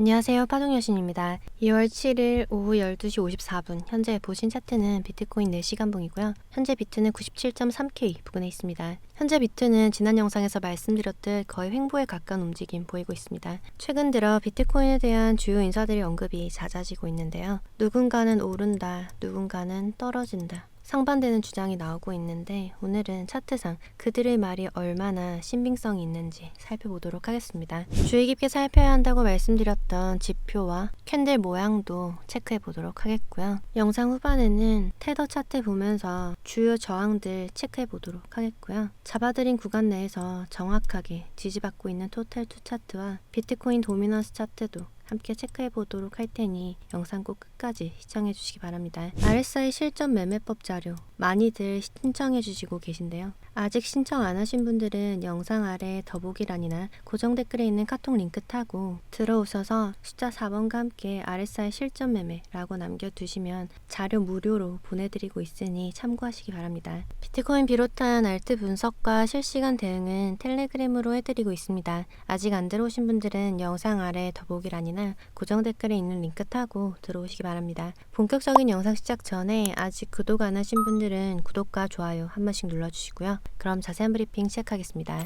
안녕하세요. 파동여신입니다. 2월 7일 오후 12시 54분 현재 보신 차트는 비트코인 4시간봉이고요. 현재 비트는 97.3K 부근에 있습니다. 현재 비트는 지난 영상에서 말씀드렸듯 거의 횡보에 가까운 움직임 보이고 있습니다. 최근 들어 비트코인에 대한 주요 인사들의 언급이 잦아지고 있는데요. 누군가는 오른다, 누군가는 떨어진다. 상반되는 주장이 나오고 있는데 오늘은 차트상 그들의 말이 얼마나 신빙성이 있는지 살펴보도록 하겠습니다. 주의 깊게 살펴야 한다고 말씀드렸던 지표와 캔들 모양도 체크해 보도록 하겠고요. 영상 후반에는 테더 차트 보면서 주요 저항들 체크해 보도록 하겠고요. 잡아들인 구간 내에서 정확하게 지지받고 있는 토탈2 차트와 비트코인 도미넌스 차트도 함께 체크해 보도록 할 테니 영상 꼭 끝까지 시청해 주시기 바랍니다. RSI 실전 매매법 자료 많이들 신청해 주시고 계신데요. 아직 신청 안 하신 분들은 영상 아래 더보기란이나 고정 댓글에 있는 카톡 링크 타고 들어오셔서 숫자 4번과 함께 RSI 실전 매매라고 남겨두시면 자료 무료로 보내드리고 있으니 참고하시기 바랍니다. 비트코인 비롯한 알트 분석과 실시간 대응은 텔레그램으로 해드리고 있습니다. 아직 안 들어오신 분들은 영상 아래 더보기란이나 고정 댓글에 있는 링크 타고 들어오시기 바랍니다. 본격적인 영상 시작 전에 아직 구독 안 하신 분들은 구독과 좋아요 한 번씩 눌러주시고요. 그럼 자세한 브리핑 시작하겠습니다.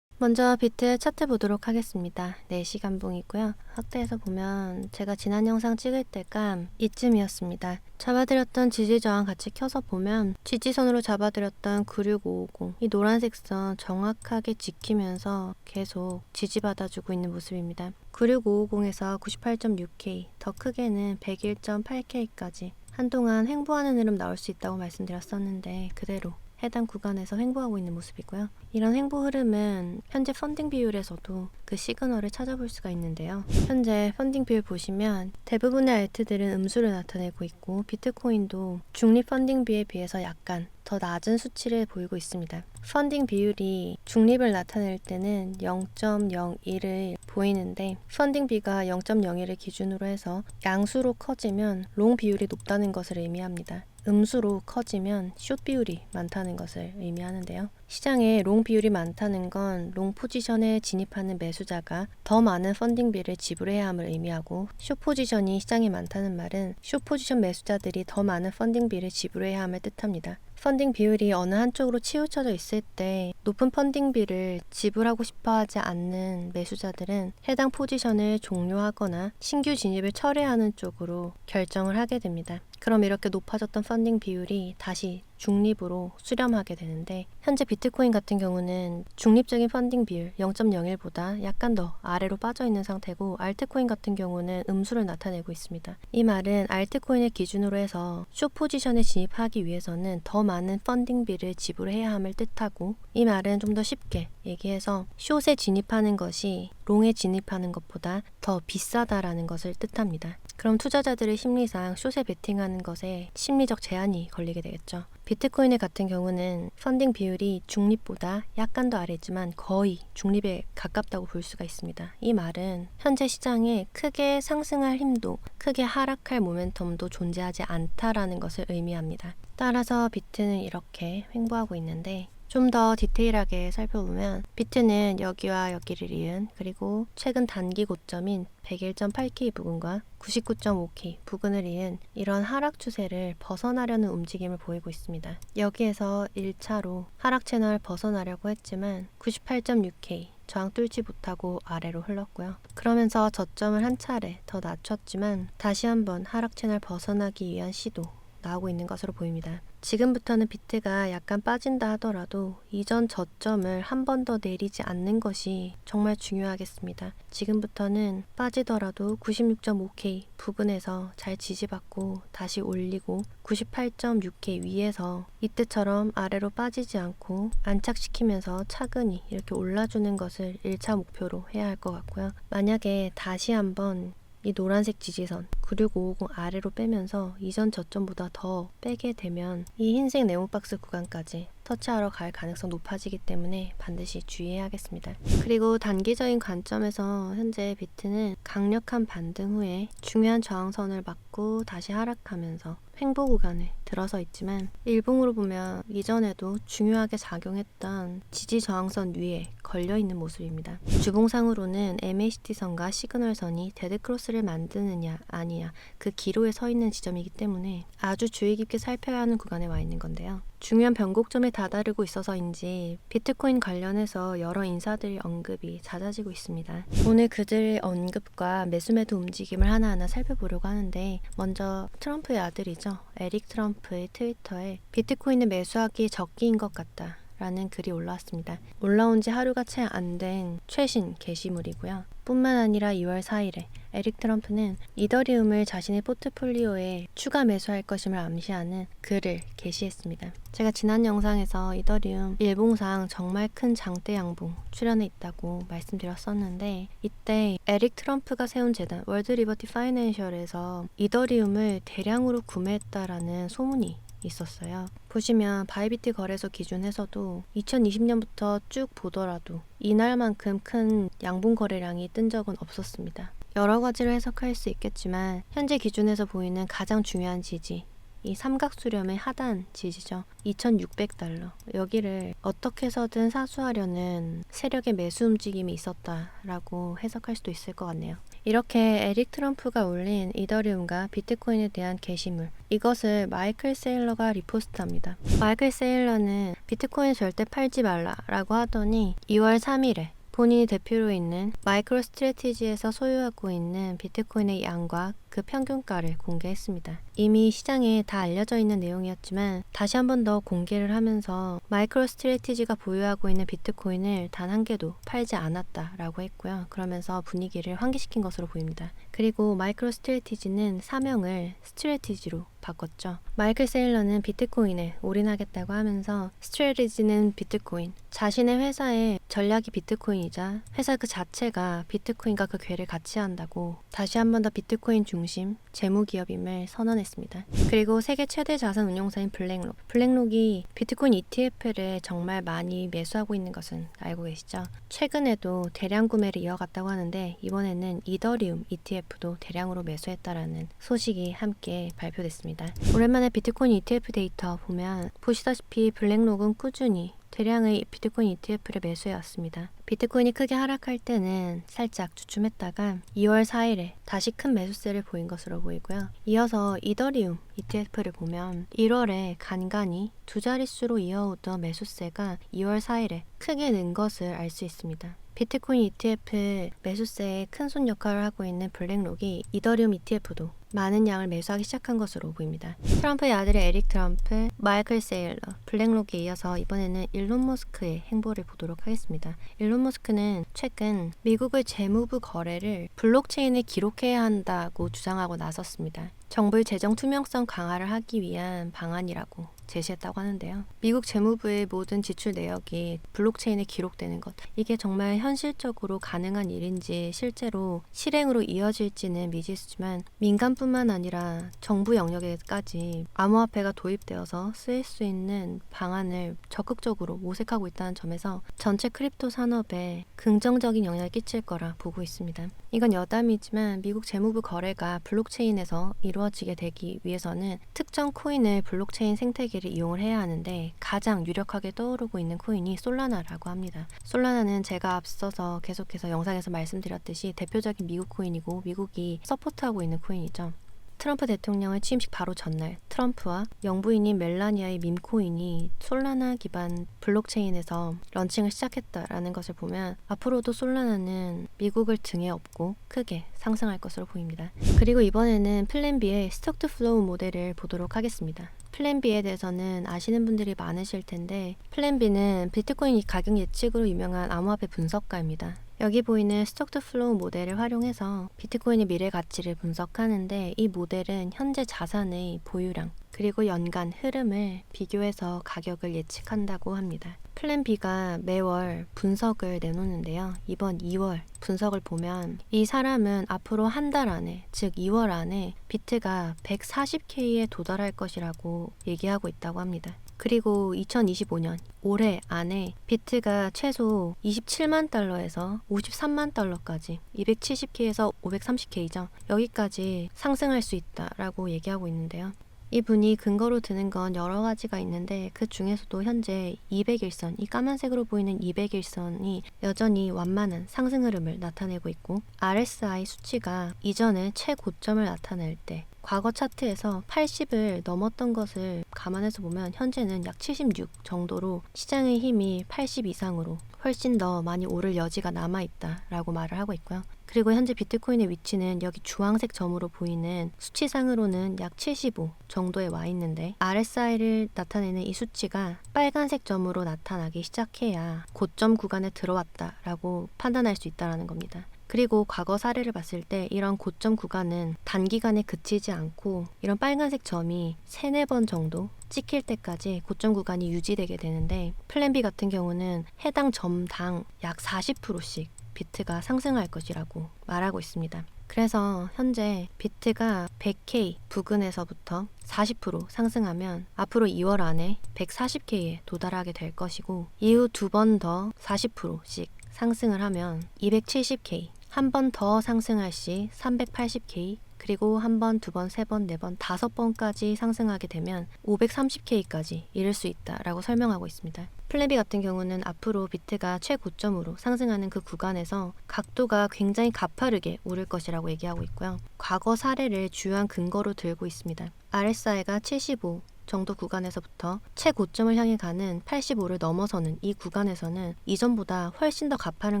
먼저 비트 차트 보도록 하겠습니다. 4시간봉이고요. 확대해서 보면 제가 지난 영상 찍을 때가 이쯤이었습니다. 잡아드렸던 지지저항 같이 켜서 보면 지지선으로 잡아드렸던 96550 이 노란색 선 정확하게 지키면서 계속 지지받아주고 있는 모습입니다. 96550에서 98.6K 더 크게는 101.8K까지 한동안 횡보하는 흐름 나올 수 있다고 말씀드렸었는데 그대로 해당 구간에서 횡보하고 있는 모습이고요. 이런 횡보 흐름은 현재 펀딩 비율에서도 그 시그널을 찾아볼 수가 있는데요. 현재 펀딩 비율 보시면 대부분의 알트들은 음수를 나타내고 있고 비트코인도 중립 펀딩비에 비해서 약간 더 낮은 수치를 보이고 있습니다. 펀딩 비율이 중립을 나타낼 때는 0.01을 보이는데 펀딩비가 0.01을 기준으로 해서 양수로 커지면 롱 비율이 높다는 것을 의미합니다. 음수로 커지면 숏 비율이 많다는 것을 의미하는데요. 시장에 롱 비율이 많다는 건 롱 포지션에 진입하는 매수자가 더 많은 펀딩비를 지불해야 함을 의미하고 숏 포지션이 시장에 많다는 말은 숏 포지션 매수자들이 더 많은 펀딩비를 지불해야 함을 뜻합니다. 펀딩 비율이 어느 한쪽으로 치우쳐져 있을 때 높은 펀딩비를 지불하고 싶어 하지 않는 매수자들은 해당 포지션을 종료하거나 신규 진입을 철회하는 쪽으로 결정을 하게 됩니다. 그럼 이렇게 높아졌던 펀딩 비율이 다시 중립으로 수렴하게 되는데 현재 비트코인 같은 경우는 중립적인 펀딩 비율 0.01보다 약간 더 아래로 빠져 있는 상태고 알트코인 같은 경우는 음수를 나타내고 있습니다. 이 말은 알트코인을 기준으로 해서 숏 포지션에 진입하기 위해서는 더 많은 펀딩비를 지불해야 함을 뜻하고 이 말은 좀 더 쉽게 얘기해서 숏에 진입하는 것이 롱에 진입하는 것보다 더 비싸다라는 것을 뜻합니다. 그럼 투자자들의 심리상 숏에 베팅하는 것에 심리적 제한이 걸리게 되겠죠. 비트코인 같은 경우는 펀딩 비율이 중립보다 약간 더 아래지만 거의 중립에 가깝다고 볼 수가 있습니다. 이 말은 현재 시장에 크게 상승할 힘도 크게 하락할 모멘텀도 존재하지 않다라는 것을 의미합니다. 따라서 비트는 이렇게 횡보하고 있는데 좀 더 디테일하게 살펴보면 비트는 여기와 여기를 이은 그리고 최근 단기 고점인 101.8K 부근과 99.5K 부근을 이은 이런 하락 추세를 벗어나려는 움직임을 보이고 있습니다. 여기에서 1차로 하락 채널 벗어나려고 했지만 98.6K 저항 뚫지 못하고 아래로 흘렀고요. 그러면서 저점을 한 차례 더 낮췄지만 다시 한번 하락 채널 벗어나기 위한 시도 나오고 있는 것으로 보입니다. 지금부터는 비트가 약간 빠진다 하더라도 이전 저점을 한 번 더 내리지 않는 것이 정말 중요하겠습니다. 지금부터는 빠지더라도 96.5K 부근에서 잘 지지받고 다시 올리고 98.6K 위에서 이때처럼 아래로 빠지지 않고 안착시키면서 차근히 이렇게 올라주는 것을 1차 목표로 해야 할 것 같고요. 만약에 다시 한번 이 노란색 지지선 9650 아래로 빼면서 이전 저점보다 더 빼게 되면 이 흰색 네모박스 구간까지 터치하러 갈 가능성 높아지기 때문에 반드시 주의해야겠습니다. 그리고 단기적인 관점에서 현재 비트는 강력한 반등 후에 중요한 저항선을 맞고 다시 하락하면서 횡보 구간에 들어서 있지만 일봉으로 보면 이전에도 중요하게 작용했던 지지 저항선 위에 걸려있는 모습입니다. 주봉상으로는 MACD선과 시그널선이 데드크로스를 만드느냐 아니냐 그 기로에 서 있는 지점이기 때문에 아주 주의 깊게 살펴야 하는 구간에 와 있는 건데요. 중요한 변곡점에 다다르고 있어서인지 비트코인 관련해서 여러 인사들의 언급이 잦아지고 있습니다. 오늘 그들의 언급과 매수매도 움직임을 하나하나 살펴보려고 하는데 먼저 트럼프의 아들이죠. 에릭 트럼프의 트위터에 비트코인을 매수하기 적기인 것 같다 라는 글이 올라왔습니다. 올라온 지 하루가 채 안 된 최신 게시물이고요. 뿐만 아니라 2월 4일에 에릭 트럼프는 이더리움을 자신의 포트폴리오에 추가 매수할 것임을 암시하는 글을 게시했습니다. 제가 지난 영상에서 이더리움 일봉상 정말 큰 장대 양봉 출현해 있다고 말씀드렸었는데 이때 에릭 트럼프가 세운 재단 월드 리버티 파이낸셜에서 이더리움을 대량으로 구매했다라는 소문이 있었어요. 보시면 바이비트 거래소 기준에서도 2020년부터 쭉 보더라도 이날만큼 큰 양봉 거래량이 뜬 적은 없었습니다. 여러 가지로 해석할 수 있겠지만 현재 기준에서 보이는 가장 중요한 지지 이 삼각수렴의 하단 지지죠. 2,600달러. 여기를 어떻게 해서든 사수하려는 세력의 매수 움직임이 있었다라고 해석할 수도 있을 것 같네요. 이렇게 에릭 트럼프가 올린 이더리움과 비트코인에 대한 게시물 이것을 마이클 세일러가 리포스트합니다. 마이클 세일러는 비트코인 절대 팔지 말라라고 하더니 2월 3일에 본인이 대표로 있는 마이크로 스트래티지에서 소유하고 있는 비트코인의 양과 그 평균가를 공개했습니다. 이미 시장에 다 알려져 있는 내용이었지만 다시 한 번 더 공개를 하면서 마이크로 스트래티지가 보유하고 있는 비트코인을 단 한 개도 팔지 않았다라고 했고요. 그러면서 분위기를 환기시킨 것으로 보입니다. 그리고 마이크로 스트래티지는 사명을 스트래티지로 바꿨죠. 마이클 세일러는 비트코인에 올인하겠다고 하면서 스트래티지는 비트코인, 자신의 회사의 전략이 비트코인이자 회사 그 자체가 비트코인과 그 궤를 같이 한다고 다시 한 번 더 비트코인 중심 재무기업임을 선언했습니다. 그리고 세계 최대 자산 운용사인 블랙록. 블랙록이 비트코인 ETF를 정말 많이 매수하고 있는 것은 알고 계시죠? 최근에도 대량 구매를 이어갔다고 하는데 이번에는 이더리움 ETF도 대량으로 매수했다라는 소식이 함께 발표됐습니다. 오랜만에 비트코인 ETF 데이터 보면 보시다시피 블랙록은 꾸준히 대량의 비트코인 ETF를 매수해왔습니다. 비트코인이 크게 하락할 때는 살짝 주춤했다가 2월 4일에 다시 큰 매수세를 보인 것으로 보이고요. 이어서 이더리움 ETF를 보면 1월에 간간히 두 자릿수로 이어오던 매수세가 2월 4일에 크게 는 것을 알 수 있습니다. 비트코인 ETF 매수세에 큰손 역할을 하고 있는 블랙록이 이더리움 ETF도 많은 양을 매수하기 시작한 것으로 보입니다. 트럼프의 아들의 에릭 트럼프, 마이클 세일러, 블랙록에 이어서 이번에는 일론 머스크의 행보를 보도록 하겠습니다. 일론 머스크는 최근 미국의 재무부 거래를 블록체인에 기록해야 한다고 주장하고 나섰습니다. 정부의 재정 투명성 강화를 하기 위한 방안이라고 제시했다고 하는데요. 미국 재무부의 모든 지출 내역이 블록체인에 기록되는 것. 이게 정말 현실적으로 가능한 일인지 실제로 실행으로 이어질지는 미지수지만 민간뿐만 아니라 정부 영역에까지 암호화폐가 도입되어서 쓰일 수 있는 방안을 적극적으로 모색하고 있다는 점에서 전체 크립토 산업에 긍정적인 영향을 끼칠 거라 보고 있습니다. 이건 여담이지만 미국 재무부 거래가 블록체인에서 이루어지게 되기 위해서는 특정 코인을 블록체인 생태계를 이용을 해야 하는데 가장 유력하게 떠오르고 있는 코인이 솔라나라고 합니다. 솔라나는 제가 앞서서 계속해서 영상에서 말씀드렸듯이 대표적인 미국 코인이고 미국이 서포트하고 있는 코인이죠. 트럼프 대통령의 취임식 바로 전날 트럼프와 영부인인 멜라니아의 밈코인이 솔라나 기반 블록체인에서 런칭을 시작했다라는 것을 보면 앞으로도 솔라나는 미국을 등에 업고 크게 상승할 것으로 보입니다. 그리고 이번에는 플랜 B의 스톡 투 플로우 모델을 보도록 하겠습니다. 플랜 B에 대해서는 아시는 분들이 많으실 텐데 플랜 B는 비트코인 가격 예측으로 유명한 암호화폐 분석가입니다. 여기 보이는 스톡 투 플로우 모델을 활용해서 비트코인의 미래 가치를 분석하는데 이 모델은 현재 자산의 보유량 그리고 연간 흐름을 비교해서 가격을 예측한다고 합니다. 플랜 B가 매월 분석을 내놓는데요. 이번 2월 분석을 보면 이 사람은 앞으로 한 달 안에, 즉 2월 안에 비트가 140K에 도달할 것이라고 얘기하고 있다고 합니다. 그리고 2025년 올해 안에 비트가 최소 27만 달러에서 53만 달러까지 270K에서 530K죠. 여기까지 상승할 수 있다라고 얘기하고 있는데요. 이분이 근거로 드는 건 여러 가지가 있는데 그 중에서도 현재 200일선, 이 까만색으로 보이는 200일선이 여전히 완만한 상승 흐름을 나타내고 있고 RSI 수치가 이전에 최고점을 나타낼 때 과거 차트에서 80을 넘었던 것을 감안해서 보면 현재는 약 76 정도로 시장의 힘이 80 이상으로 훨씬 더 많이 오를 여지가 남아있다라고 말을 하고 있고요. 그리고 현재 비트코인의 위치는 여기 주황색 점으로 보이는 수치상으로는 약 75 정도에 와 있는데 RSI를 나타내는 이 수치가 빨간색 점으로 나타나기 시작해야 고점 구간에 들어왔다라고 판단할 수 있다는 겁니다. 그리고 과거 사례를 봤을 때 이런 고점 구간은 단기간에 그치지 않고 이런 빨간색 점이 3-4번 정도 찍힐 때까지 고점 구간이 유지되게 되는데 플랜 B 같은 경우는 해당 점당 약 40%씩 비트가 상승할 것이라고 말하고 있습니다. 그래서 현재 비트가 100K 부근에서부터 40% 상승하면 앞으로 2월 안에 140K에 도달하게 될 것이고 이후 2번 더 40%씩 상승을 하면 270K, 한 번 더 상승할 시 380K, 그리고 한 번, 두 번, 세 번, 네 번, 5번까지 상승하게 되면 530K까지 이를 수 있다라고 설명하고 있습니다. 플랜 B 같은 경우는 앞으로 비트가 최고점으로 상승하는 그 구간에서 각도가 굉장히 가파르게 오를 것이라고 얘기하고 있고요. 과거 사례를 주요한 근거로 들고 있습니다. RSI가 75 정도 구간에서부터 최고점을 향해 가는 85를 넘어서는 이 구간에서는 이전보다 훨씬 더 가파른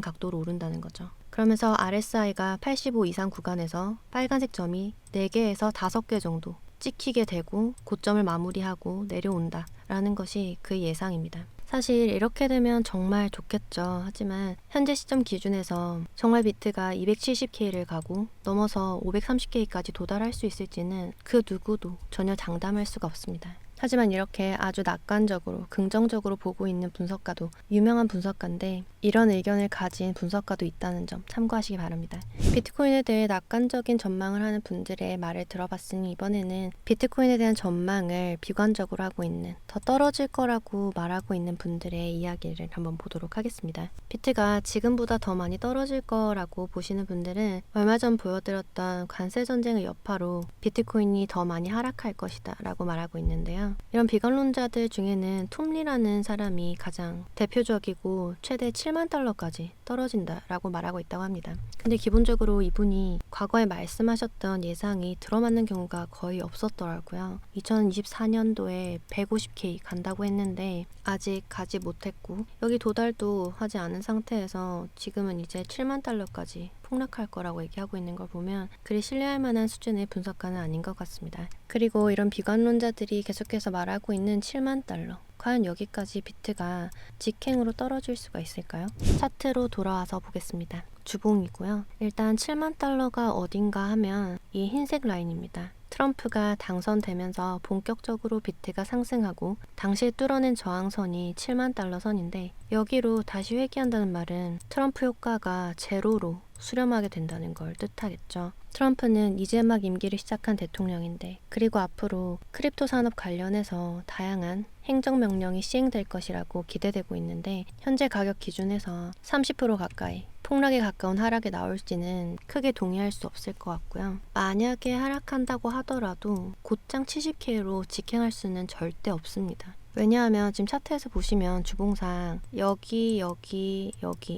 각도로 오른다는 거죠. 그러면서 RSI가 85 이상 구간에서 빨간색 점이 4개에서 5개 정도 찍히게 되고 고점을 마무리하고 내려온다 라는 것이 그 예상입니다. 사실 이렇게 되면 정말 좋겠죠. 하지만 현재 시점 기준에서 정말 비트가 270K를 가고 넘어서 530K까지 도달할 수 있을지는 그 누구도 전혀 장담할 수가 없습니다. 하지만 이렇게 아주 낙관적으로 긍정적으로 보고 있는 분석가도 유명한 분석가인데 이런 의견을 가진 분석가도 있다는 점 참고하시기 바랍니다. 비트코인에 대해 낙관적인 전망을 하는 분들의 말을 들어봤으니 이번에는 비트코인에 대한 전망을 비관적으로 하고 있는 더 떨어질 거라고 말하고 있는 분들의 이야기를 한번 보도록 하겠습니다. 비트가 지금보다 더 많이 떨어질 거라고 보시는 분들은 얼마 전 보여드렸던 관세 전쟁의 여파로 비트코인이 더 많이 하락할 것이다 라고 말하고 있는데요. 이런 비관론자들 중에는 톰리라는 사람이 가장 대표적이고 최대 7만 달러까지 떨어진다라고 말하고 있다고 합니다. 근데 기본적으로 이분이 과거에 말씀하셨던 예상이 들어맞는 경우가 거의 없었더라고요. 2024년도에 150K 간다고 했는데 아직 가지 못했고 여기 도달도 하지 않은 상태에서 지금은 이제 7만 달러까지 폭락할 거라고 얘기하고 있는 걸 보면 그리 신뢰할 만한 수준의 분석가는 아닌 것 같습니다. 그리고 이런 비관론자들이 계속해서 말하고 있는 7만 달러 과연 여기까지 비트가 직행으로 떨어질 수가 있을까요? 차트로 돌아와서 보겠습니다. 주봉이고요. 일단 7만 달러가 어딘가 하면 이 흰색 라인입니다. 트럼프가 당선되면서 본격적으로 비트가 상승하고 당시에 뚫어낸 저항선이 7만 달러 선인데 여기로 다시 회귀한다는 말은 트럼프 효과가 제로로 수렴하게 된다는 걸 뜻하겠죠. 트럼프는 이제 막 임기를 시작한 대통령인데 그리고 앞으로 크립토 산업 관련해서 다양한 행정명령이 시행될 것이라고 기대되고 있는데 현재 가격 기준에서 30% 가까이 폭락에 가까운 하락이 나올지는 크게 동의할 수 없을 것 같고요. 만약에 하락한다고 하더라도 곧장 70K로 직행할 수는 절대 없습니다. 왜냐하면 지금 차트에서 보시면 주봉상 여기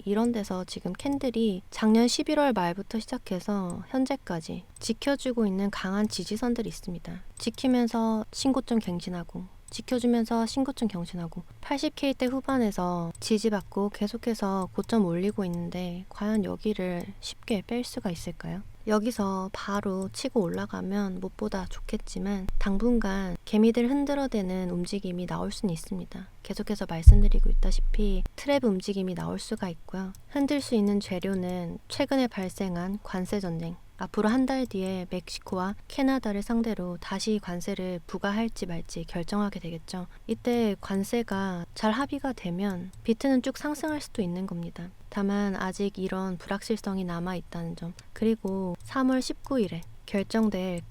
이런 데서 지금 캔들이 작년 11월 말부터 시작해서 현재까지 지켜주고 있는 강한 지지선들이 있습니다. 지키면서 신고점 갱신하고 지켜주면서 신고점 경신하고 80K대 후반에서 지지받고 계속해서 고점 올리고 있는데 과연 여기를 쉽게 뺄 수가 있을까요? 여기서 바로 치고 올라가면 무엇보다 좋겠지만 당분간 개미들 흔들어대는 움직임이 나올 수는 있습니다. 계속해서 말씀드리고 있다시피 트랩 움직임이 나올 수가 있고요. 흔들 수 있는 재료는 최근에 발생한 관세 전쟁 앞으로 한 달 뒤에 멕시코와 캐나다를 상대로 다시 관세를 부과할지 말지 결정하게 되겠죠. 이때 관세가 잘 합의가 되면 비트는 쭉 상승할 수도 있는 겁니다. 다만 아직 이런 불확실성이 남아 있다는 점, 그리고 3월 19일에 결정될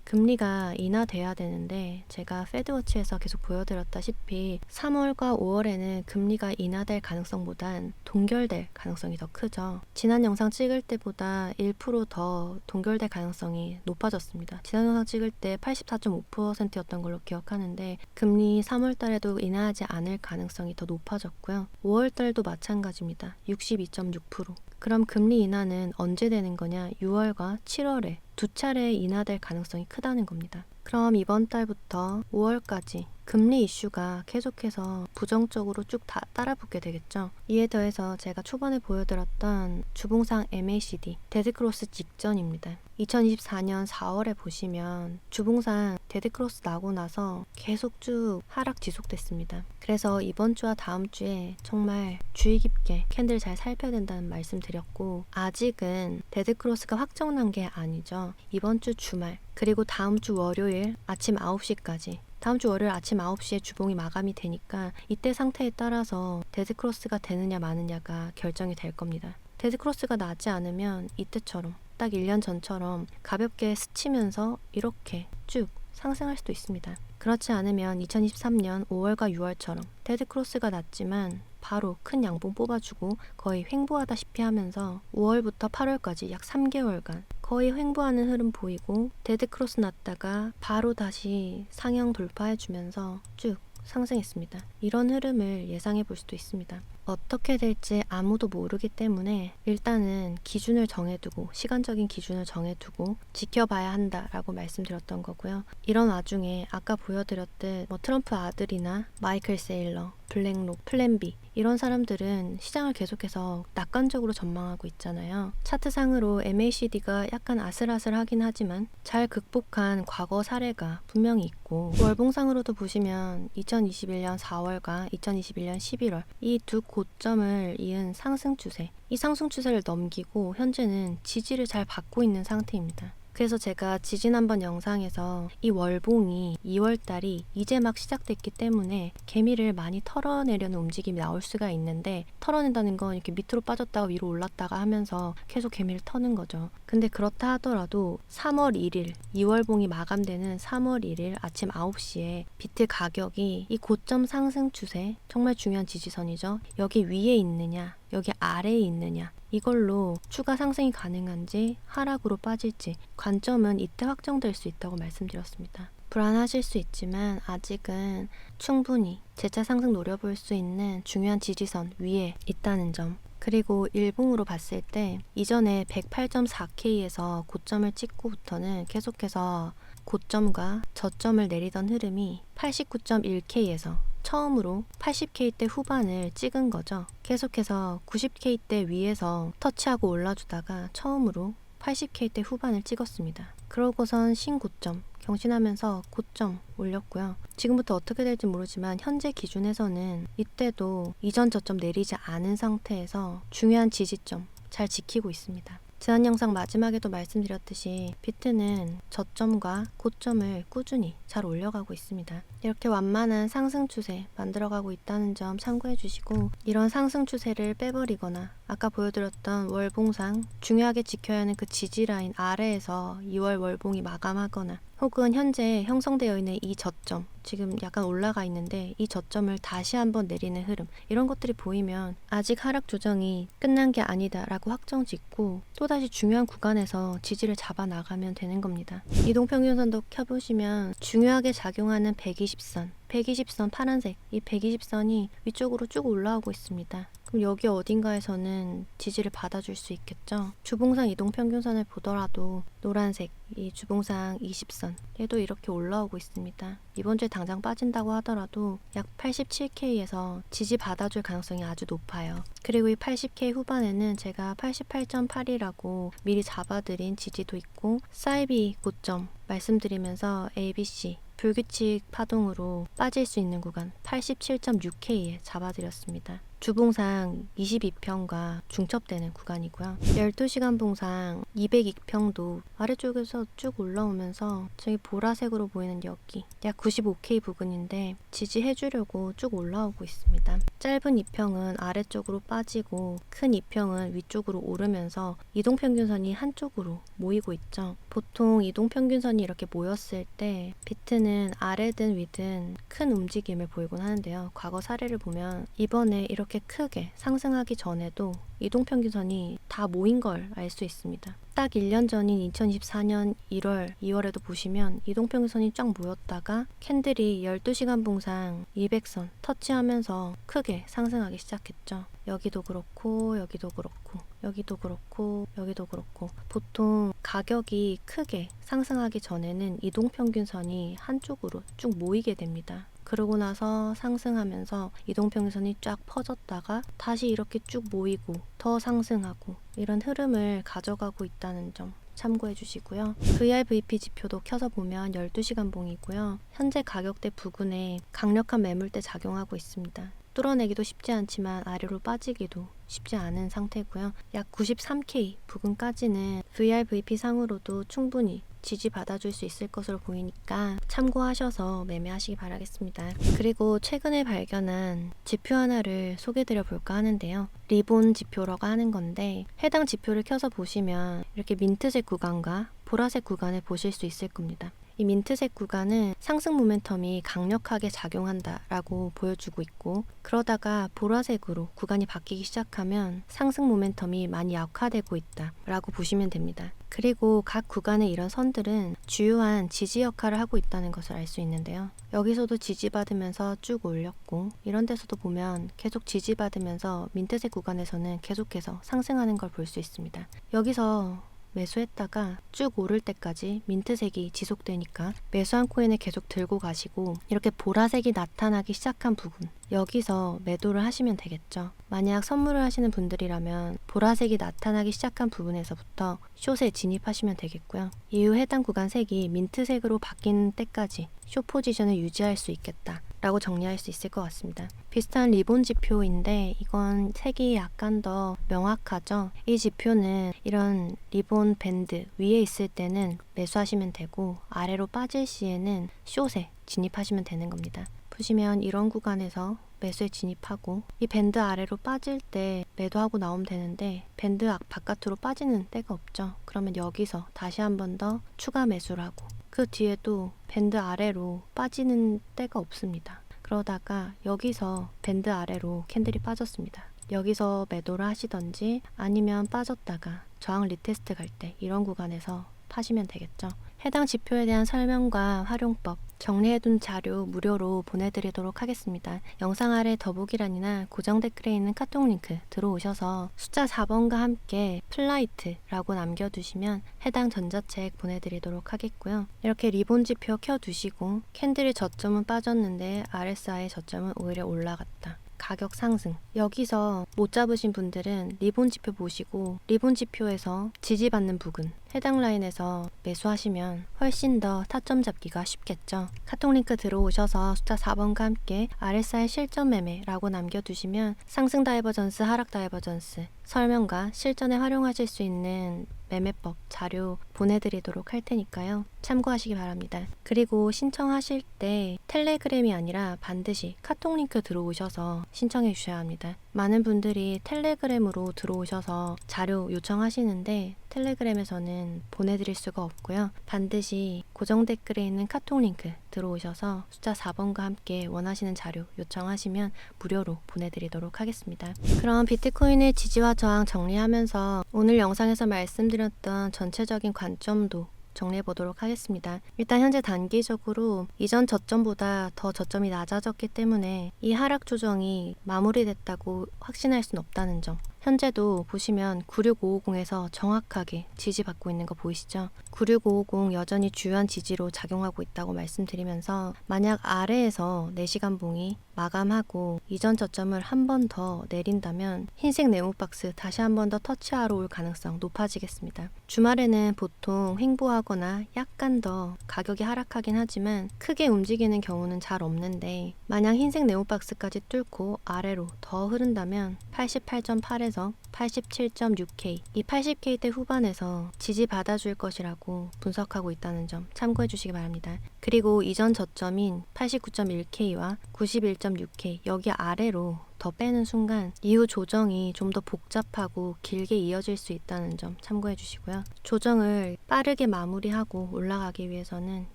금리가 인하돼야 되는데, 제가 페드워치에서 계속 보여드렸다시피 3월과 5월에는 금리가 인하될 가능성보단 동결될 가능성이 더 크죠. 지난 영상 찍을 때보다 1% 동결될 가능성이 높아졌습니다. 지난 영상 찍을 때 84.5%였던 걸로 기억하는데, 금리 3월 달에도 인하하지 않을 가능성이 더 높아졌고요. 5월 달도 마찬가지입니다. 62.6%. 그럼 금리 인하는 언제 되는 거냐? 6월과 7월에 두 차례 인하될 가능성이 크다는 겁니다. 그럼 이번 달부터 5월까지 금리 이슈가 계속해서 부정적으로 쭉 따라붙게 되겠죠. 이에 더해서 제가 초반에 보여드렸던 주봉상 MACD 데드크로스 직전입니다. 2024년 4월에 보시면 주봉상 데드크로스 나고 나서 계속 쭉 하락 지속됐습니다. 그래서 이번 주와 다음 주에 정말 주의 깊게 캔들 잘 살펴야 된다는 말씀 드렸고, 아직은 데드크로스가 확정난 게 아니죠. 이번 주 주말 그리고 다음 주 월요일 아침 9시까지, 다음 주 월요일 아침 9시에 주봉이 마감이 되니까 이때 상태에 따라서 데드크로스가 되느냐 마느냐가 결정이 될 겁니다. 데드크로스가 나지 않으면 이때처럼 딱 1년 전처럼 가볍게 스치면서 이렇게 쭉 상승할 수도 있습니다. 그렇지 않으면 2023년 5월과 6월처럼 데드크로스가 났지만 바로 큰 양봉 뽑아주고 거의 횡보하다시피 하면서 5월부터 8월까지 약 3개월간 거의 횡보하는 흐름 보이고, 데드크로스 났다가 바로 다시 상향 돌파해주면서 쭉 상승했습니다. 이런 흐름을 예상해 볼 수도 있습니다. 어떻게 될지 아무도 모르기 때문에 일단은 기준을 정해두고, 시간적인 기준을 정해두고 지켜봐야 한다라고 말씀드렸던 거고요. 이런 와중에 아까 보여드렸듯 트럼프 아들이나 마이클 세일러, 블랙록, 플랜B 이런 사람들은 시장을 계속해서 낙관적으로 전망하고 있잖아요. 차트상으로 MACD가 약간 아슬아슬하긴 하지만 잘 극복한 과거 사례가 분명히 있고, 월봉상으로도 보시면 2021년 4월과 2021년 11월 이 두 고점을 이은 상승 추세, 이 상승 추세를 넘기고 현재는 지지를 잘 받고 있는 상태입니다. 그래서 제가 지지난번 영상에서 이 월봉이 2월달이 이제 막 시작됐기 때문에 개미를 많이 털어내려는 움직임이 나올 수가 있는데, 털어낸다는 건 이렇게 밑으로 빠졌다가 위로 올랐다가 하면서 계속 개미를 터는 거죠. 근데 그렇다 하더라도 3월 1일 2월봉이 마감되는 3월 1일 아침 9시에 비트 가격이 이 고점 상승 추세, 정말 중요한 지지선이죠. 여기 위에 있느냐 여기 아래에 있느냐, 이걸로 추가 상승이 가능한지 하락으로 빠질지 관점은 이때 확정될 수 있다고 말씀드렸습니다. 불안하실 수 있지만 아직은 충분히 재차 상승 노려볼 수 있는 중요한 지지선 위에 있다는 점, 그리고 일봉으로 봤을 때 이전에 108.4K에서 고점을 찍고부터는 계속해서 고점과 저점을 내리던 흐름이 89.1K에서 처음으로 80K대 후반을 찍은 거죠. 계속해서 90K대 위에서 터치하고 올라주다가 처음으로 80K대 후반을 찍었습니다. 그러고선 신고점 경신하면서 고점 올렸고요. 지금부터 어떻게 될지 모르지만 현재 기준에서는 이때도 이전 저점 내리지 않은 상태에서 중요한 지지점 잘 지키고 있습니다. 지난 영상 마지막에도 말씀드렸듯이 비트는 저점과 고점을 꾸준히 잘 올려가고 있습니다. 이렇게 완만한 상승 추세 만들어가고 있다는 점 참고해 주시고, 이런 상승 추세를 빼버리거나 아까 보여드렸던 월봉상 중요하게 지켜야 하는 그 지지라인 아래에서 2월 월봉이 마감하거나, 혹은 현재 형성되어 있는 이 저점, 지금 약간 올라가 있는데 이 저점을 다시 한번 내리는 흐름, 이런 것들이 보이면 아직 하락 조정이 끝난 게 아니다 라고 확정 짓고 또다시 중요한 구간에서 지지를 잡아 나가면 되는 겁니다. 이동평균선도 켜보시면 중요하게 작용하는 120선 파란색, 이 120선이 위쪽으로 쭉 올라오고 있습니다. 그럼 여기 어딘가에서는 지지를 받아줄 수 있겠죠. 주봉상 이동평균선을 보더라도 노란색 이 주봉상 20선 얘도 이렇게 올라오고 있습니다. 이번 주에 당장 빠진다고 하더라도 약 87K에서 지지 받아줄 가능성이 아주 높아요. 그리고 이 80K 후반에는 제가 88.8이라고 미리 잡아드린 지지도 있고, 사이비 고점 말씀드리면서 ABC 불규칙 파동으로 빠질 수 있는 구간 87.6K에 잡아드렸습니다. 주봉상 22평과 중첩되는 구간이고요. 12시간 봉상 202평도 아래쪽에서 쭉 올라오면서 저기 보라색으로 보이는 여기 약 95K 부근인데 지지해주려고 쭉 올라오고 있습니다. 짧은 2평은 아래쪽으로 빠지고 큰 2평은 위쪽으로 오르면서 이동평균선이 한쪽으로 모이고 있죠. 보통 이동평균선이 이렇게 모였을 때 비트는 아래든 위든 큰 움직임을 보이곤 하는데요. 과거 사례를 보면 이번에 이렇게 크게 상승하기 전에도 이동평균선이 다 모인 걸 알 수 있습니다. 딱 1년 전인 2024년 1월, 2월에도 보시면 이동평균선이 쫙 모였다가 캔들이 12시간 봉상 200선 터치하면서 크게 상승하기 시작했죠. 여기도 그렇고 여기도 그렇고 여기도 그렇고 여기도 그렇고 보통 가격이 크게 상승하기 전에는 이동평균선이 한쪽으로 쭉 모이게 됩니다. 그러고 나서 상승하면서 이동평균선이 쫙 퍼졌다가 다시 이렇게 쭉 모이고 더 상승하고 이런 흐름을 가져가고 있다는 점 참고해 주시고요. VRVP 지표도 켜서 보면 12시간 봉이고요. 현재 가격대 부근에 강력한 매물대 작용하고 있습니다. 뚫어내기도 쉽지 않지만 아래로 빠지기도 쉽지 않은 상태고요. 약 93K 부근까지는 VRVP 상으로도 충분히 지지받아줄 수 있을 것으로 보이니까 참고하셔서 매매하시기 바라겠습니다. 그리고 최근에 발견한 지표 하나를 소개드려 볼까 하는데요. 리본 지표라고 하는 건데 해당 지표를 켜서 보시면 이렇게 민트색 구간과 보라색 구간을 보실 수 있을 겁니다. 이 민트색 구간은 상승 모멘텀이 강력하게 작용한다라고 보여주고 있고 그러다가 보라색으로 구간이 바뀌기 시작하면 상승 모멘텀이 많이 약화되고 있다라고 보시면 됩니다. 그리고 각 구간의 이런 선들은 주요한 지지 역할을 하고 있다는 것을 알 수 있는데요. 여기서도 지지받으면서 쭉 올렸고 이런 데서도 보면 계속 지지받으면서 민트색 구간에서는 계속해서 상승하는 걸 볼 수 있습니다. 여기서 매수했다가 쭉 오를 때까지 민트색이 지속되니까 매수한 코인을 계속 들고 가시고 이렇게 보라색이 나타나기 시작한 부분 여기서 매도를 하시면 되겠죠. 만약 선물을 하시는 분들이라면 보라색이 나타나기 시작한 부분에서부터 숏에 진입하시면 되겠고요. 이후 해당 구간 색이 민트색으로 바뀌는 때까지 숏 포지션을 유지할 수 있겠다 라고 정리할 수 있을 것 같습니다. 비슷한 리본 지표인데 이건 색이 약간 더 명확하죠. 이 지표는 이런 리본 밴드 위에 있을 때는 매수하시면 되고 아래로 빠질 시에는 숏에 진입하시면 되는 겁니다. 보시면 이런 구간에서 매수에 진입하고 이 밴드 아래로 빠질 때 매도하고 나오면 되는데 밴드 바깥으로 빠지는 때가 없죠. 그러면 여기서 다시 한 번 더 추가 매수를 하고 그 뒤에도 밴드 아래로 빠지는 때가 없습니다. 그러다가 여기서 밴드 아래로 캔들이 빠졌습니다. 여기서 매도를 하시던지 아니면 빠졌다가 저항 리테스트 갈 때 이런 구간에서 파시면 되겠죠. 해당 지표에 대한 설명과 활용법 정리해둔 자료 무료로 보내드리도록 하겠습니다. 영상 아래 더보기란이나 고정 댓글에 있는 카톡 링크 들어오셔서 숫자 4번과 함께 플라이트라고 남겨두시면 해당 전자책 보내드리도록 하겠고요. 이렇게 리본 지표 켜두시고 캔들의 저점은 빠졌는데 RSI의 저점은 오히려 올라갔다. 가격 상승. 여기서 못 잡으신 분들은 리본 지표 보시고 리본 지표에서 지지받는 부근 해당 라인에서 매수하시면 훨씬 더 타점 잡기가 쉽겠죠. 카톡 링크 들어오셔서 숫자 4번과 함께 RSI 실전 매매라고 남겨두시면 상승 다이버전스, 하락 다이버전스 설명과 실전에 활용하실 수 있는 매매법 자료 보내드리도록 할 테니까요. 참고하시기 바랍니다. 그리고 신청하실 때 텔레그램이 아니라 반드시 카톡 링크 들어오셔서 신청해 주셔야 합니다. 많은 분들이 텔레그램으로 들어오셔서 자료 요청하시는데 텔레그램에서는 보내드릴 수가 없고요. 반드시 고정 댓글에 있는 카톡 링크 들어오셔서 숫자 4번과 함께 원하시는 자료 요청하시면 무료로 보내드리도록 하겠습니다. 그럼 비트코인의 지지와 저항 정리하면서 오늘 영상에서 말씀드렸던 전체적인 관점도 정리해 보도록 하겠습니다. 일단 현재 단기적으로 이전 저점보다 더 저점이 낮아졌기 때문에 이 하락 조정이 마무리됐다고 확신할 수는 없다는 점. 현재도 보시면 96550에서 정확하게 지지받고 있는 거 보이시죠? 96550 여전히 주요한 지지로 작용하고 있다고 말씀드리면서 만약 아래에서 4시간 봉이 마감하고 이전 저점을 한 번 더 내린다면 흰색 네모박스 다시 한 번 더 터치하러 올 가능성 높아지겠습니다. 주말에는 보통 횡보하거나 약간 더 가격이 하락하긴 하지만 크게 움직이는 경우는 잘 없는데 만약 흰색 네모박스까지 뚫고 아래로 더 흐른다면 88.8에서 87.6K 이 80K대 후반에서 지지받아줄 것이라고 분석하고 있다는 점 참고해 주시기 바랍니다. 그리고 이전 저점인 89.1K와 91.6K 여기 아래로 더 빼는 순간 이후 조정이 좀 더 복잡하고 길게 이어질 수 있다는 점 참고해 주시고요. 조정을 빠르게 마무리하고 올라가기 위해서는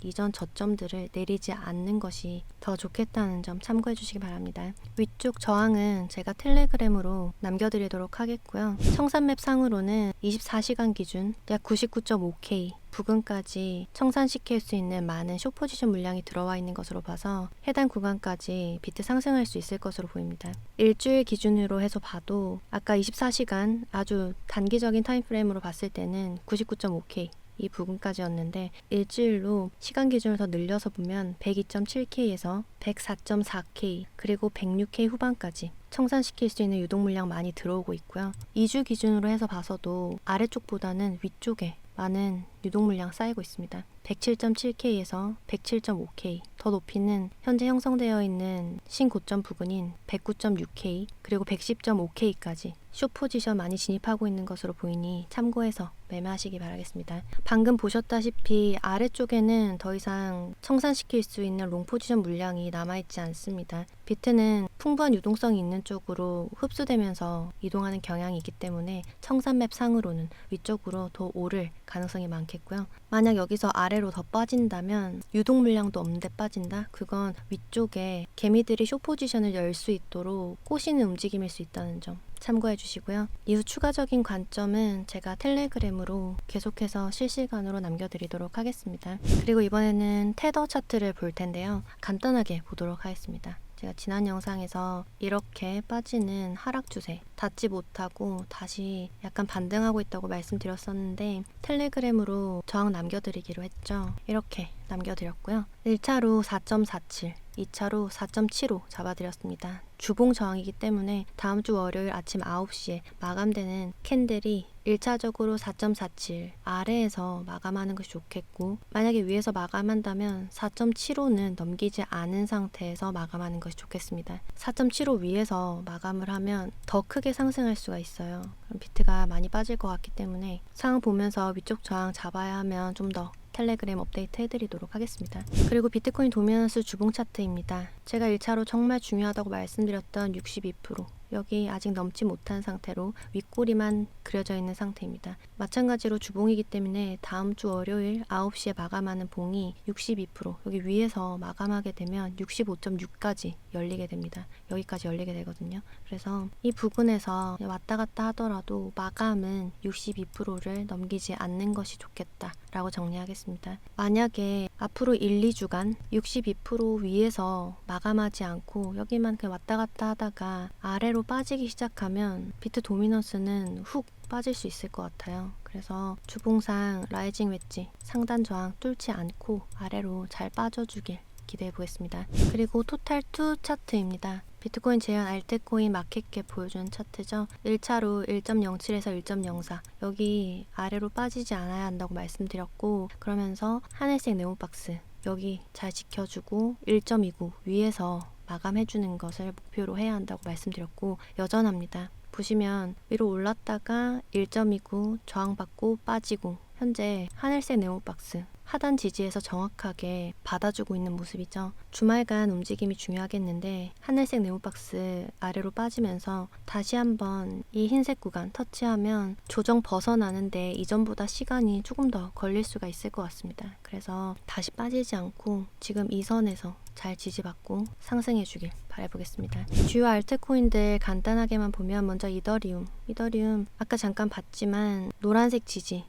이전 저점들을 내리지 않는 것이 더 좋겠다는 점 참고해 주시기 바랍니다. 위쪽 저항은 제가 텔레그램으로 남겨드리도록 하겠고요. 청산맵 상으로는 24시간 기준 약 99.5K 부근까지 청산시킬 수 있는 많은 숏포지션 물량이 들어와 있는 것으로 봐서 해당 구간까지 비트 상승할 수 있을 것으로 보입니다. 일주일 기준으로 해서 봐도 아까 24시간 아주 단기적인 타임프레임으로 봤을 때는 99.5K 이 부분까지였는데 일주일로 시간 기준을 더 늘려서 보면 102.7K에서 104.4K 그리고 106K 후반까지 청산시킬 수 있는 유동 물량 많이 들어오고 있고요. 2주 기준으로 해서 봐서도 아래쪽보다는 위쪽에 많은 유동 물량 쌓이고 있습니다. 107.7K에서 107.5K 더 높이는 현재 형성되어 있는 신고점 부근인 109.6K 그리고 110.5K까지 숏 포지션 많이 진입하고 있는 것으로 보이니 참고해서 매매하시기 바라겠습니다. 방금 보셨다시피 아래쪽에는 더 이상 청산시킬 수 있는 롱 포지션 물량이 남아있지 않습니다. 비트는 풍부한 유동성이 있는 쪽으로 흡수되면서 이동하는 경향이 있기 때문에 청산맵 상으로는 위쪽으로 더 오를 가능성이 많겠고요. 만약 여기서 아래로 더 빠진다면 유동 물량도 없는데 빠진다? 그건 위쪽에 개미들이 숏 포지션을 열 수 있도록 꼬시는 움직임일 수 있다는 점 참고해 주시고요. 이후 추가적인 관점은 제가 텔레그램으로 계속해서 실시간으로 남겨드리도록 하겠습니다. 그리고 이번에는 테더 차트를 볼 텐데요. 간단하게 보도록 하겠습니다. 제가 지난 영상에서 이렇게 빠지는 하락 추세 닿지 못하고 다시 약간 반등하고 있다고 말씀드렸었는데 텔레그램으로 저항 남겨드리기로 했죠. 이렇게 남겨드렸고요. 1차로 4.47 2차로 4.75 잡아드렸습니다. 주봉 저항이기 때문에 다음 주 월요일 아침 9시에 마감되는 캔들이 1차적으로 4.47 아래에서 마감하는 것이 좋겠고 만약에 위에서 마감한다면 4.75는 넘기지 않은 상태에서 마감하는 것이 좋겠습니다. 4.75 위에서 마감을 하면 더 크게 상승할 수가 있어요. 그럼 비트가 많이 빠질 것 같기 때문에 상황 보면서 위쪽 저항 잡아야 하면 좀 더 텔레그램 업데이트 해드리도록 하겠습니다. 그리고 비트코인 도미넌스 주봉 차트입니다. 제가 1차로 정말 중요하다고 말씀드렸던 62% 여기 아직 넘지 못한 상태로 윗꼬리만 그려져 있는 상태입니다. 마찬가지로 주봉이기 때문에 다음 주 월요일 9시에 마감하는 봉이 62% 여기 위에서 마감하게 되면 65.6까지 열리게 됩니다. 여기까지 열리게 되거든요. 그래서 이 부분에서 왔다 갔다 하더라도 마감은 62%를 넘기지 않는 것이 좋겠다라고 정리하겠습니다. 만약에 앞으로 1, 2주간 62% 위에서 마감하지 않고 여기만 그냥 왔다 갔다 하다가 아래로 빠지기 시작하면 비트 도미넌스는 훅 빠질 수 있을 것 같아요. 그래서 주봉상 라이징 웨지 상단 저항 뚫지 않고 아래로 잘 빠져주길 기대해 보겠습니다. 그리고 토탈2 차트입니다. 비트코인 제한 알트코인 마켓캡 보여주는 차트죠. 1차로 1.07에서 1.04 여기 아래로 빠지지 않아야 한다고 말씀드렸고 그러면서 하늘색 네모박스 여기 잘 지켜주고 1.29 위에서 마감해주는 것을 목표로 해야 한다고 말씀드렸고 여전합니다. 보시면 위로 올랐다가 1.29 저항받고 빠지고 현재 하늘색 네모박스 하단 지지에서 정확하게 받아주고 있는 모습이죠. 주말간 움직임이 중요하겠는데 하늘색 네모박스 아래로 빠지면서 다시 한번 이 흰색 구간 터치하면 조정 벗어나는데 이전보다 시간이 조금 더 걸릴 수가 있을 것 같습니다. 그래서 다시 빠지지 않고 지금 이 선에서 잘 지지받고 상승해 주길 바라보겠습니다. 주요 알트코인들 간단하게만 보면 먼저 이더리움 아까 잠깐 봤지만 노란색 지지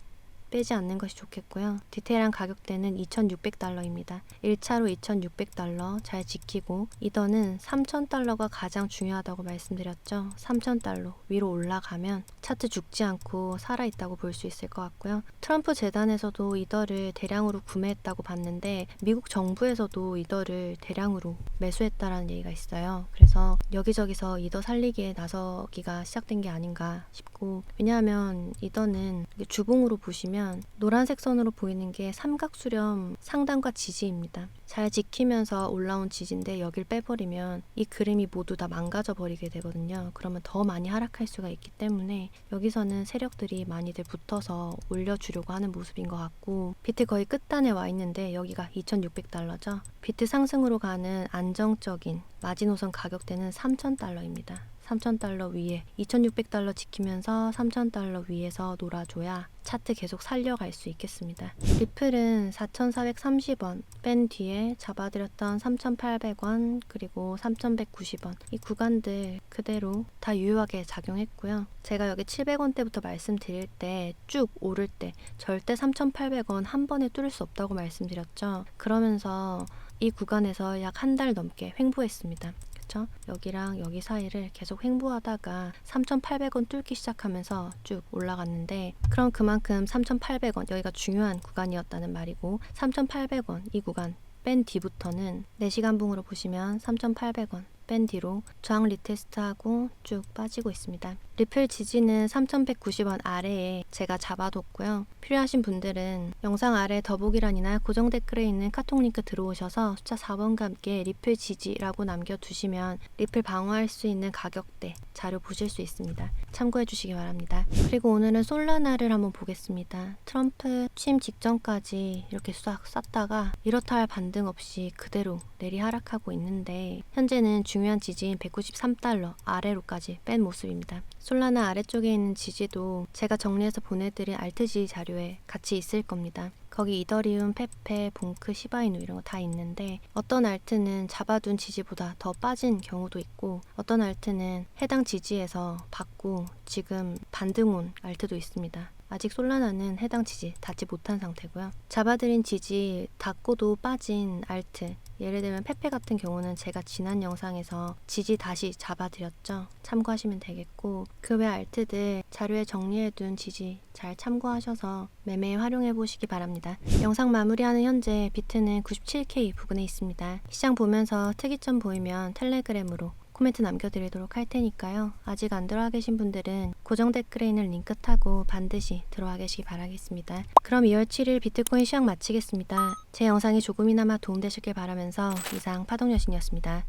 빼지 않는 것이 좋겠고요. 디테일한 가격대는 2,600달러입니다. 1차로 2,600달러 잘 지키고 이더는 3,000달러가 가장 중요하다고 말씀드렸죠. 3,000달러 위로 올라가면 차트 죽지 않고 살아있다고 볼 수 있을 것 같고요. 트럼프 재단에서도 이더를 대량으로 구매했다고 봤는데 미국 정부에서도 이더를 대량으로 매수했다라는 얘기가 있어요. 그래서 여기저기서 이더 살리기에 나서기가 시작된 게 아닌가 싶고, 왜냐하면 이더는 주봉으로 보시면 노란색 선으로 보이는 게 삼각수렴 상단과 지지입니다. 잘 지키면서 올라온 지지인데 여길 빼버리면 이 그림이 모두 다 망가져 버리게 되거든요. 그러면 더 많이 하락할 수가 있기 때문에 여기서는 세력들이 많이들 붙어서 올려주려고 하는 모습인 것 같고, 비트 거의 끝단에 와 있는데 여기가 2,600달러죠. 비트 상승으로 가는 안정적인 마지노선 가격대는 3,000달러입니다. 3,000달러 위에 2,600달러 지키면서 3,000달러 위에서 놀아줘야 차트 계속 살려갈 수 있겠습니다. 리플은 4,430원 뺀 뒤에 잡아드렸던 3,800원 그리고 3,190원 이 구간들 그대로 다 유효하게 작용했고요. 제가 여기 700원대부터 말씀드릴 때 쭉 오를 때 절대 3,800원 한 번에 뚫을 수 없다고 말씀드렸죠. 그러면서 이 구간에서 약 한 달 넘게 횡보했습니다. 여기랑 여기 사이를 계속 횡보하다가 3,800원 뚫기 시작하면서 쭉 올라갔는데, 그럼 그만큼 3,800원 여기가 중요한 구간이었다는 말이고, 3,800원 이 구간 뺀 뒤부터는 4시간봉으로 보시면 3,800원 뺀 뒤로 저항 리테스트하고 쭉 빠지고 있습니다. 리플 지지는 3,190원 아래에 제가 잡아뒀고요. 필요하신 분들은 영상 아래 더보기란이나 고정 댓글에 있는 카톡 링크 들어오셔서 숫자 4번과 함께 리플 지지라고 남겨두시면 리플 방어할 수 있는 가격대 자료 보실 수 있습니다. 참고해 주시기 바랍니다. 그리고 오늘은 솔라나를 한번 보겠습니다. 트럼프 취임 직전까지 이렇게 싹 쌌다가 이렇다 할 반등 없이 그대로 내리 하락하고 있는데, 현재는 중요한 지지인 193달러 아래로까지 뺀 모습입니다. 솔라나 아래쪽에 있는 지지도 제가 정리해서 보내드린 알트 지지 자료에 같이 있을 겁니다. 거기 이더리움, 페페, 봉크, 시바이누 이런 거 다 있는데, 어떤 알트는 잡아둔 지지보다 더 빠진 경우도 있고, 어떤 알트는 해당 지지에서 받고 지금 반등 온 알트도 있습니다. 아직 솔라나는 해당 지지 닿지 못한 상태고요. 잡아들인 지지 닿고도 빠진 알트, 예를 들면 페페 같은 경우는 제가 지난 영상에서 지지 다시 잡아드렸죠. 참고하시면 되겠고, 그 외 알트들 자료에 정리해둔 지지 잘 참고하셔서 매매에 활용해 보시기 바랍니다. 영상 마무리하는 현재 비트는 97K 부근에 있습니다. 시장 보면서 특이점 보이면 텔레그램으로 코멘트 남겨드리도록 할 테니까요. 아직 안 들어와 계신 분들은 고정 댓글에 있는 링크 타고 반드시 들어와 계시기 바라겠습니다. 그럼 2월 7일 비트코인 시황 마치겠습니다. 제 영상이 조금이나마 도움되셨길 바라면서 이상 파동여신이었습니다.